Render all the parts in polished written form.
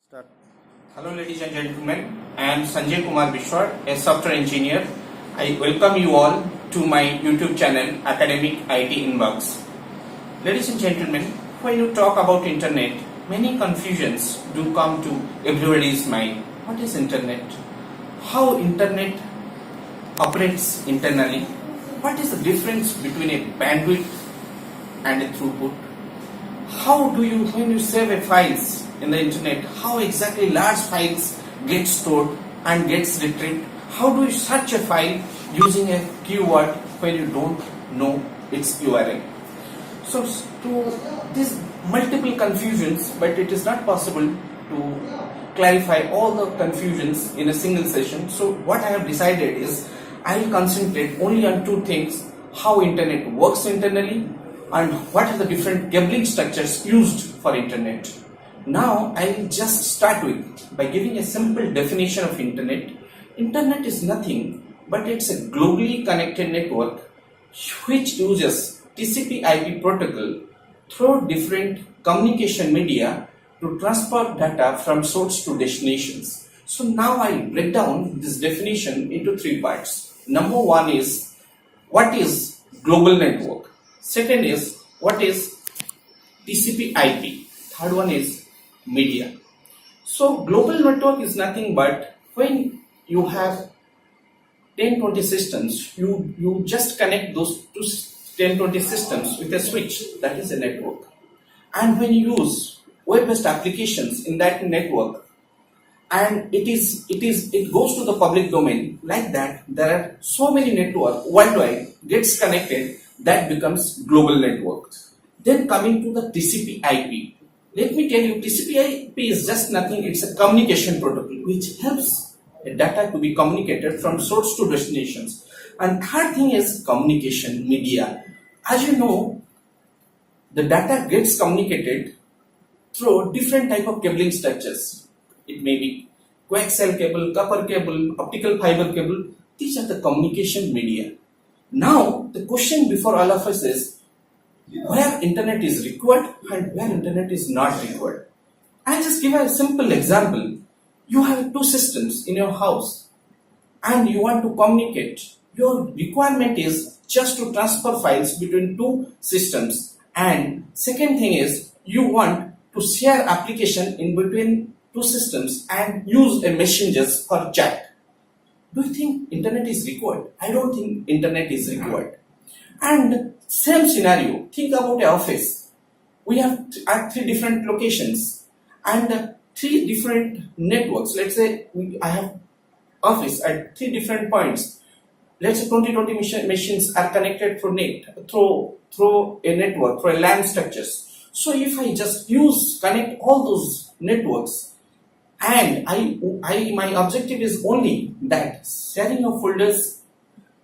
Start. Hello ladies and gentlemen, I am Sanjay Biswal, a software engineer. I welcome you all to my YouTube channel Academic IT Inbox. Ladies and gentlemen, when you talk about internet, many confusions do come to everybody's mind. What is internet? How internet operates internally? What is the difference between a bandwidth and a throughput? How do you, when you save a files in the internet, how exactly large files get stored and gets retrieved? How do you search a file using a keyword when you don't know its URL? So to these multiple confusions, but it is not possible to clarify all the confusions in a single session. So what I have decided is I will concentrate only on two things: how internet works internally and what are the different cabling structures used for internet. Now I will just start with by giving a simple definition of internet. Internet is nothing but it's a globally connected network which uses TCP/IP protocol through different communication media to transfer data from source to destinations. So now I will break down this definition into three parts. Number one is what is global network. Second is what is TCP/IP. Third one is media. So global network is nothing but when you have 10-20 systems, you just connect those 10-20 systems with a switch. That is a network. And when you use web-based applications in that network, and it goes to the public domain, like that there are so many networks worldwide gets connected, that becomes global network. Then coming to the TCP/IP, let me tell you, TCP/IP is just nothing, it's a communication protocol which helps the data to be communicated from source to destinations. And third thing is communication media. As you know, the data gets communicated through different type of cabling structures. It may be coaxial cable, copper cable, optical fiber cable. These are the communication media. Now, the question before all of us is where internet is required and where internet is not required. I'll just give a simple example. You have two systems in your house and you want to communicate. Your requirement is just to transfer files between two systems. And second thing is you want to share application in between two systems and use a messengers for chat. Do you think internet is required? I don't think internet is required. And same scenario, think about an office. We have at three different locations and three different networks. Let's say I have office at three different points. Let's say 20 machines are connected through a network, through a LAN structures. So if I just connect all those networks, and my objective is only that sharing of folders,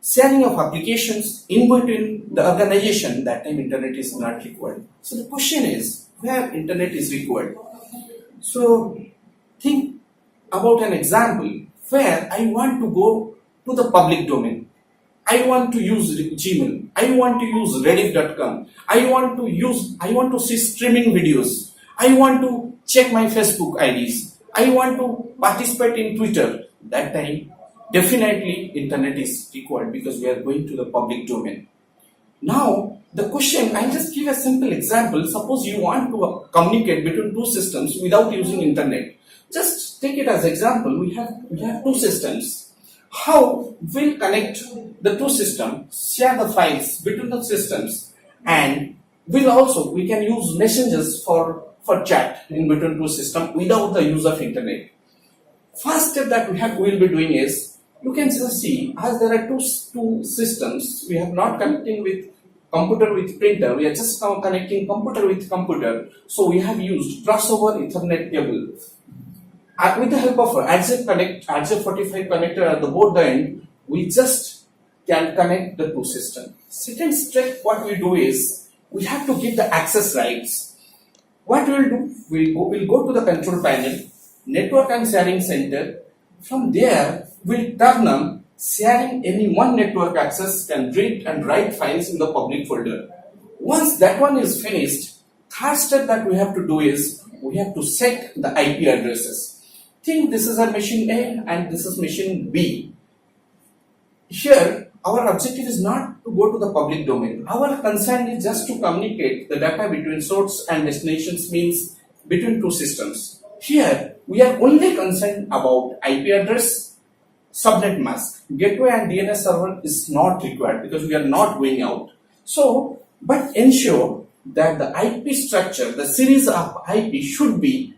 sharing of applications in between the organization, that time internet is not required. So the question is where internet is required. So think about an example where I want to go to the public domain. I want to use Gmail. I want to use Rediff.com. I want to see streaming videos. I want to check my Facebook IDs. I want to participate in Twitter. That time, definitely internet is required because we are going to the public domain. Now, the question, I'll just give a simple example. Suppose you want to communicate between two systems without using internet. Just take it as example. We have two systems. How we'll connect the two systems, share the files between the systems, and we can use messengers for chat in between two systems without the use of internet. First step that we'll be doing is, you can just see, as there are two systems, we have not connecting with computer with printer, we are just now connecting computer with computer. So we have used crossover Ethernet cable. With the help of RJ45 connector at the board end, we just can connect the two systems. Second step, what we do is, we have to give the access rights. What we will do, we'll go to the control panel, network and sharing center. From there, we'll turn on sharing any one network access can read and write files in the public folder. Once that one is finished, Third step that we have to do is we have to set the IP addresses. Think this is a machine A and this is machine B. Here, our objective is not to go to the public domain. Our concern is just to communicate the data between source and destinations, means between two systems. Here, we are only concerned about IP address, subnet mask. Gateway and DNS server is not required because we are not going out. So, but ensure that the IP structure, the series of IP should be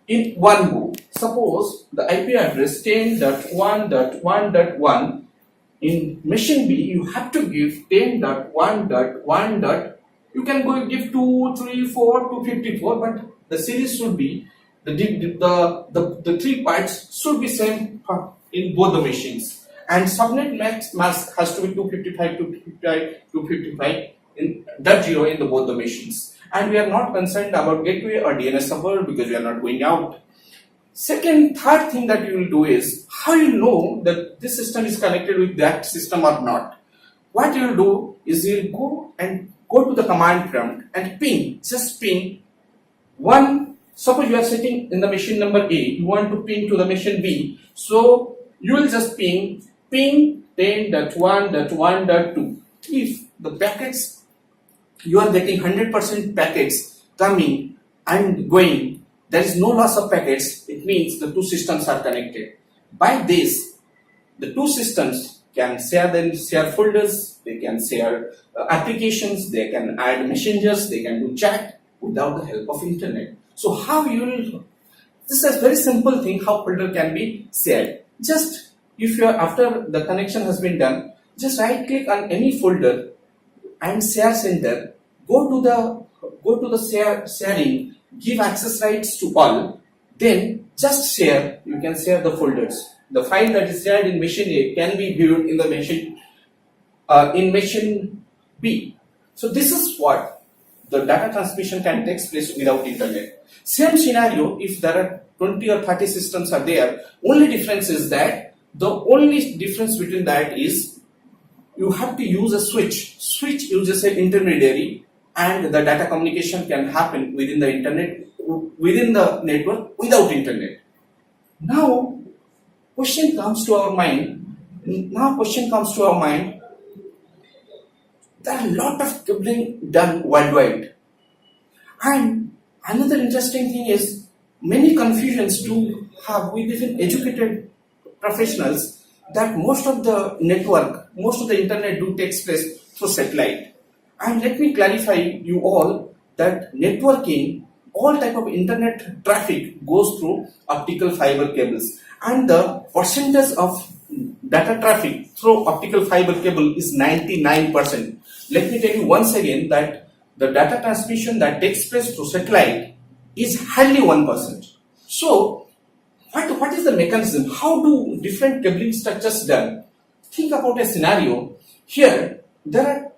in one go. Suppose the IP address 10.1.1.1. In machine B, you have to give 10.1.1. You can go give 2, 3, 4 to 54, but the series should be the three parts should be same in both the machines. And subnet mask has to be 255, 255, 255 in .0 in both the machines. And we are not concerned about gateway or DNS server because we are not going out. Third thing that you will do is how you know that this system is connected with that system or not. What you will do is you will go to the command prompt and ping, just ping one. Suppose you are sitting in the machine number A, you want to ping to the machine B, so you will just ping 10.1.1.2. If the packets, you are getting 100% packets coming and going, there is no loss of packets, it means the two systems are connected. By this, the two systems can share folders, they can share applications, they can add messengers, they can do chat without the help of internet. So how you will, this is a very simple thing how folder can be shared. Just if you are, after the connection has been done, just right click on any folder and share center, go to the sharing, give access rights to all, then just share. You can share the folders. The file that is shared in machine A can be viewed in the machine B. So this is what the data transmission can take place without internet. Same scenario if there are 20 or 30 systems are there. Only difference is that between that is you have to use a switch. Switch uses an intermediary and the data communication can happen within the network without internet. Now question comes to our mind. There are a lot of cabling done worldwide. And another interesting thing is many confusions to have with even educated professionals that most of the internet do takes place through satellite. And let me clarify you all that networking, all type of internet traffic goes through optical fiber cables, and the percentage of data traffic through optical fiber cable is 99%. Let me tell you once again that the data transmission that takes place through satellite is hardly 1%. So what is the mechanism? How do different cabling structures done? Think about a scenario. Here there are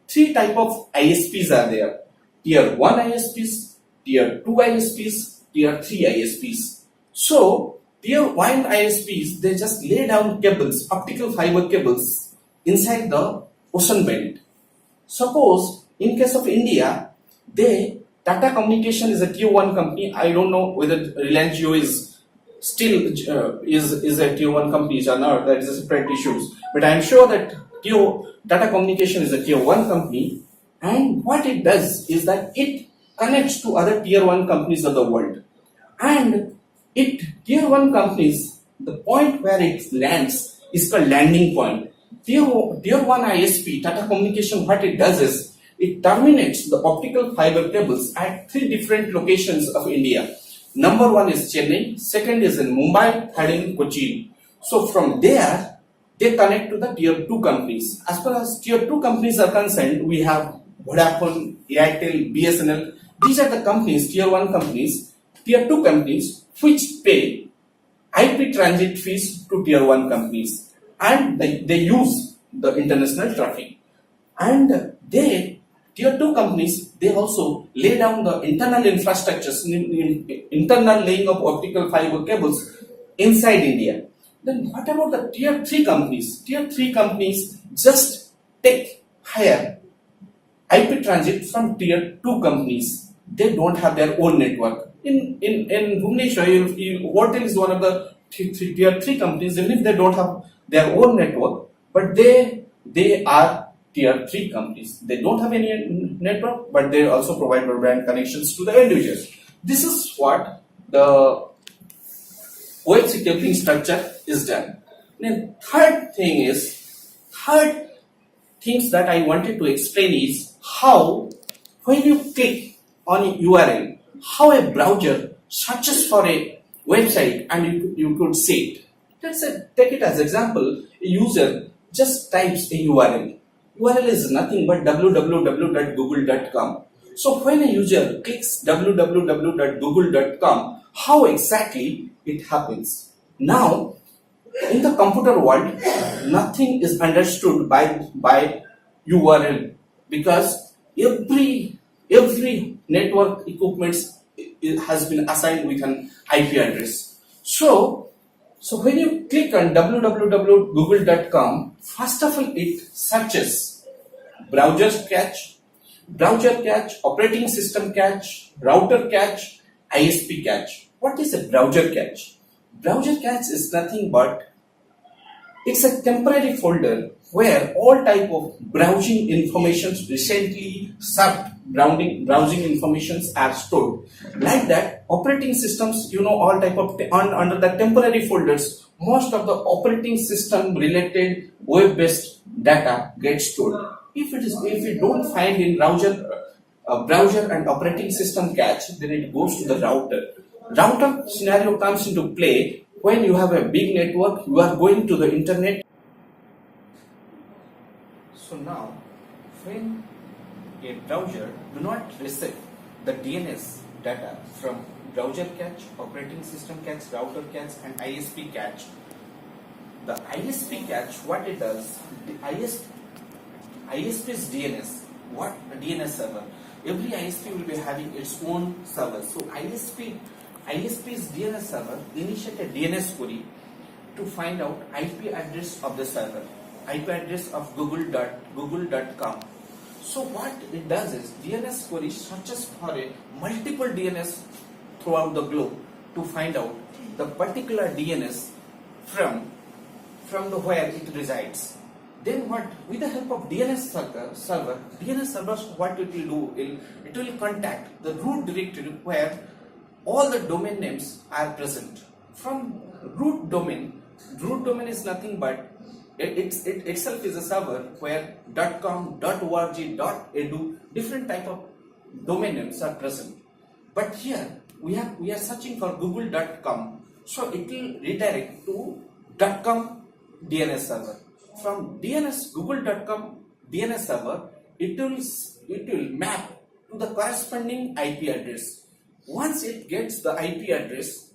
three type of ISPs are there. Tier 1 ISPs, Tier 2 ISPs, Tier 3 ISPs. So Tier 1 ISPs, they just lay down cables, optical fiber cables inside the ocean belt. Suppose in case of India, Tata Communication is a Tier 1 company. I don't know whether Reliance Jio is still is a Tier 1 company or not. That is a separate issues. But I am sure that Tata Communication is a Tier 1 company, and what it does is that it connects to other Tier 1 companies of the world. And Tier 1 companies, the point where it lands is called landing point. Tier 1 ISP, Tata Communication, what it does is it terminates the optical fiber cables at three different locations of India. Number one is Chennai, second is in Mumbai, third in Kochi. So from there, they connect to the Tier 2 companies. As far as Tier 2 companies are concerned, we have Vodafone, Airtel, BSNL. These are the companies, Tier 1 companies. Tier 2 companies which pay IP transit fees to Tier 1 companies, and they use the international traffic. And Tier 2 companies, they also lay down the internal infrastructures, internal laying of optical fiber cables inside India. Then what about the Tier 3 companies? Tier 3 companies just take hire IP transit from tier 2 companies. They don't have their own network. In Bhubaneswar, Hotel is one of the tier 3 companies, even if they don't have their own network, but they are tier 3 companies. They don't have any network, but they also provide broadband connections to the end users. This is what the OFC cabling structure is done. Then third things that I wanted to explain is how when you click on a URL, how a browser searches for a website and you could see it. Let's say, take it as example, a user just types a URL. URL is nothing but www.google.com. So when a user clicks www.google.com, how exactly it happens? Now, in the computer world, nothing is understood by URL because every network equipment has been assigned with an IP address. So when you click on www.google.com, first of all it searches browser cache, operating system cache, router cache, ISP cache. What is a browser cache? Browser cache is nothing but it's a temporary folder where all type of browsing informations recently served browsing informations are stored. Like that, operating systems, all type of under the temporary folders, most of the operating system related web-based data gets stored. If you don't find in browser and operating system cache, then it goes to the router. Router scenario comes into play when you have a big network, you are going to the internet. So now, when a browser do not receive the DNS data from browser cache, operating system cache, router cache and ISP cache, the ISP cache, what it does, the ISP's DNS, what a DNS server, every ISP will be having its own server. So ISP's DNS server initiate a DNS query to find out IP address of the server, IP address of google.com. So what it does is DNS query searches for a multiple DNS throughout the globe to find out the particular DNS from the where it resides. Then what, with the help of DNS server, what it will do, it will contact the root directory where all the domain names are present. From root domain is nothing but it itself is a server where .com, .org, .edu, different type of domain names are present. But here we are searching for google.com, so it will redirect to .com DNS server. From google.com DNS server, it will map to the corresponding IP address. Once it gets the IP address,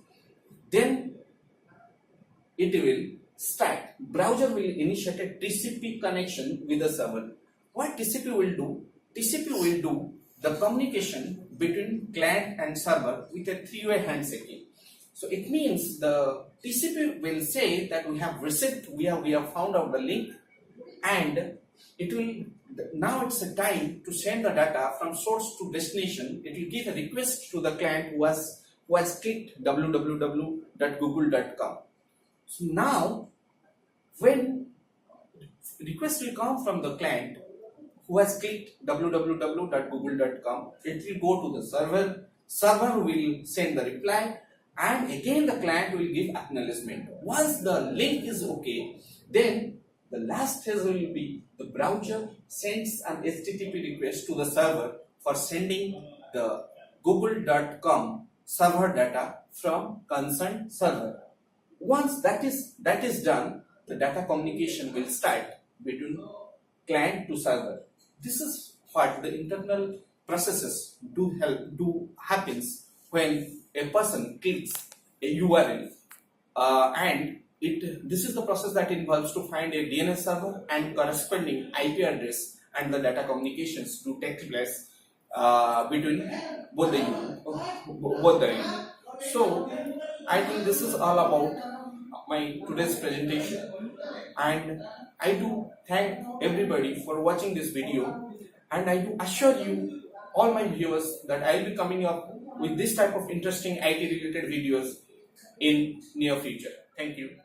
then it will start. Browser will initiate a TCP connection with the server. What TCP will do? TCP will do the communication between client and server with a three-way handshaking. So it means the TCP will say that we have received, we have found out the link, and it will, now it's a time to send the data from source to destination. It will give a request to the client who has clicked www.google.com. So now when request will come from the client who has clicked www.google.com, it will go to the server will send the reply, and again the client will give acknowledgement. Once the link is okay, then the last phase will be the browser sends an HTTP request to the server for sending the google.com server data from concerned server. Once that is done, the data communication will start between client to server. This is what the internal processes happens when a person clicks a URL, and this is the process that involves to find a DNS server and corresponding IP address, and the data communications to take place between both the end. So I think this is all about my today's presentation, and I do thank everybody for watching this video, and I do assure you, all my viewers, that I will be coming up with this type of interesting IT related videos in near future. Thank you.